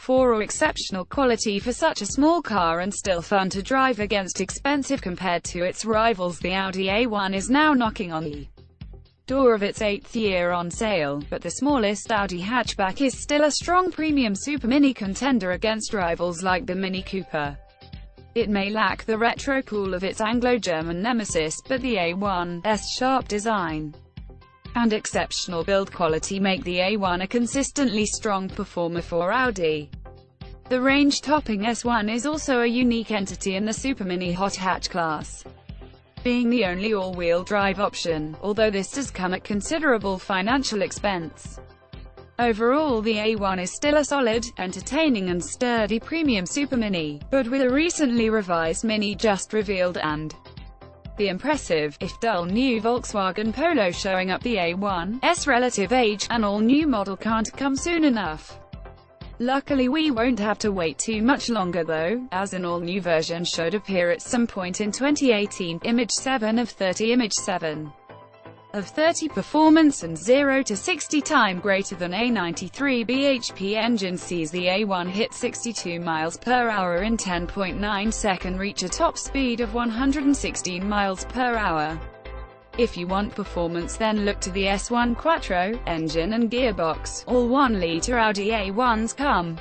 4 exceptional quality for such a small car and still fun to drive against expensive compared to its rivals. The Audi A1 is now knocking on the door of its 8th year on sale, but the smallest Audi hatchback is still a strong premium super-mini contender against rivals like the Mini Cooper. It may lack the retro cool of its Anglo-German nemesis, but the A1's sharp design and exceptional build quality make the A1 a consistently strong performer for Audi. The range-topping S1 is also a unique entity in the super-mini hot hatch class, being the only all-wheel drive option, although this does come at considerable financial expense. Overall, the A1 is still a solid, entertaining and sturdy premium supermini, but with a recently revised Mini just revealed and the impressive, if dull new Volkswagen Polo showing up. The A1's relative age, an all-new model can't come soon enough. Luckily we won't have to wait too much longer though, as an all-new version should appear at some point in 2018. Image 7 of 30. Image 7 of 30 performance and 0 to 60 time greater than a 93 bhp engine sees the A1 hit 62 miles per hour in 10.9 seconds, reach a top speed of 116 miles per hour. If you want performance, then look to the S1 Quattro engine and gearbox. All 1-liter Audi A1s come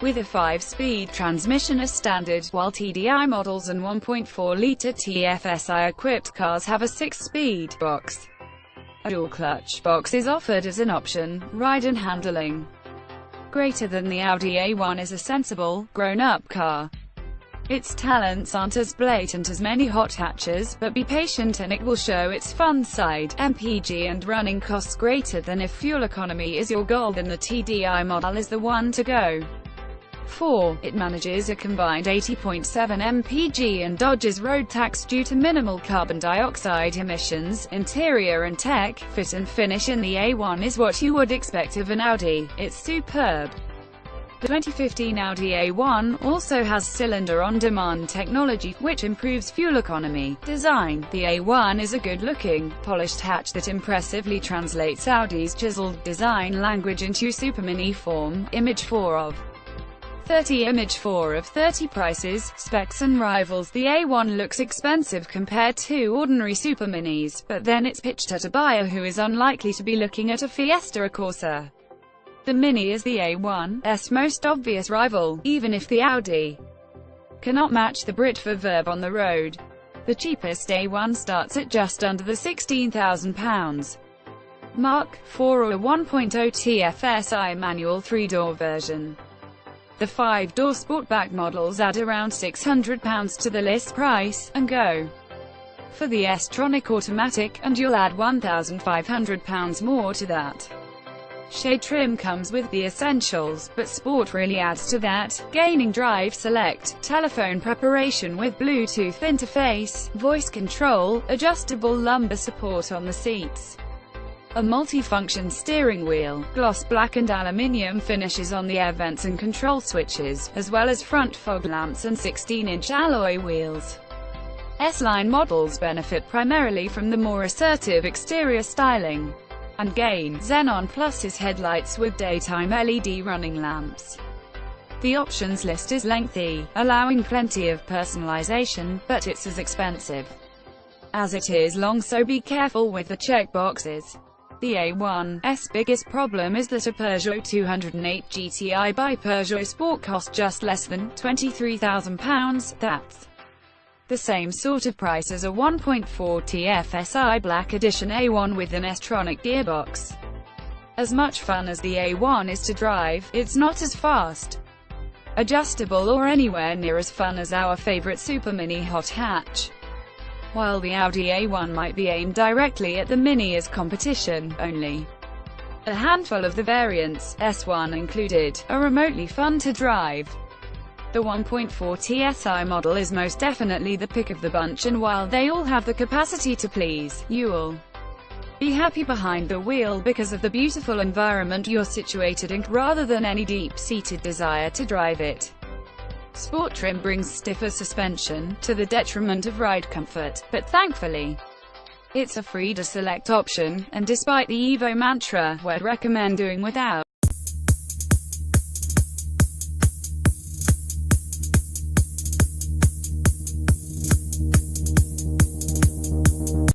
with a 5-speed transmission as standard, while TDI models and 1.4-liter TFSI-equipped cars have a 6-speed box. A dual-clutch box is offered as an option. Ride and handling greater than the Audi A1 is a sensible, grown-up car. Its talents aren't as blatant as many hot hatches, but be patient and it will show its fun side. MPG and running costs greater than if fuel economy is your goal, then the TDI model is the one to go. 4. It manages a combined 80.7 mpg and dodges road tax due to minimal carbon dioxide emissions. Interior and tech, fit and finish in the A1 is what you would expect of an Audi. It's superb. The 2015 Audi A1 also has cylinder-on-demand technology, which improves fuel economy. Design. The A1 is a good-looking, polished hatch that impressively translates Audi's chiseled design language into supermini form. Image 4 of 30. Image 4 of 30. Prices, specs and rivals. The A1 looks expensive compared to ordinary superminis, but then it's pitched at a buyer who is unlikely to be looking at a Fiesta or Corsa. The Mini is the A1's most obvious rival, even if the Audi cannot match the Brit for verve on the road. The cheapest A1 starts at just under the £16,000 mark, for a 1.0 TFSI manual 3-door version. The 5-door Sportback models add around £600 to the list price, and go for the S-tronic automatic, and you'll add £1,500 more to that. Shade trim comes with the essentials, but Sport really adds to that, gaining drive select, telephone preparation with Bluetooth interface, voice control, adjustable lumbar support on the seats, a multi-function steering wheel, gloss black and aluminium finishes on the air vents and control switches, as well as front fog lamps and 16-inch alloy wheels. S-line models benefit primarily from the more assertive exterior styling and gain Xenon Plus's headlights with daytime LED running lamps. The options list is lengthy, allowing plenty of personalization, but it's as expensive as it is long, so be careful with the checkboxes. The A1's biggest problem is that a Peugeot 208 GTI by Peugeot Sport cost just less than £23,000. That's the same sort of price as a 1.4 TFSI Black Edition A1 with an S-tronic gearbox. As much fun as the A1 is to drive, it's not as fast, adjustable or anywhere near as fun as our favorite supermini hot hatch. While the Audi A1 might be aimed directly at the Mini as competition, only a handful of the variants, S1 included, are remotely fun to drive. The 1.4 TSI model is most definitely the pick of the bunch, and while they all have the capacity to please, you'll be happy behind the wheel because of the beautiful environment you're situated in, rather than any deep-seated desire to drive it. Sport trim brings stiffer suspension, to the detriment of ride comfort, but thankfully, it's a free-to-select option, and despite the Evo mantra, we'd recommend doing without.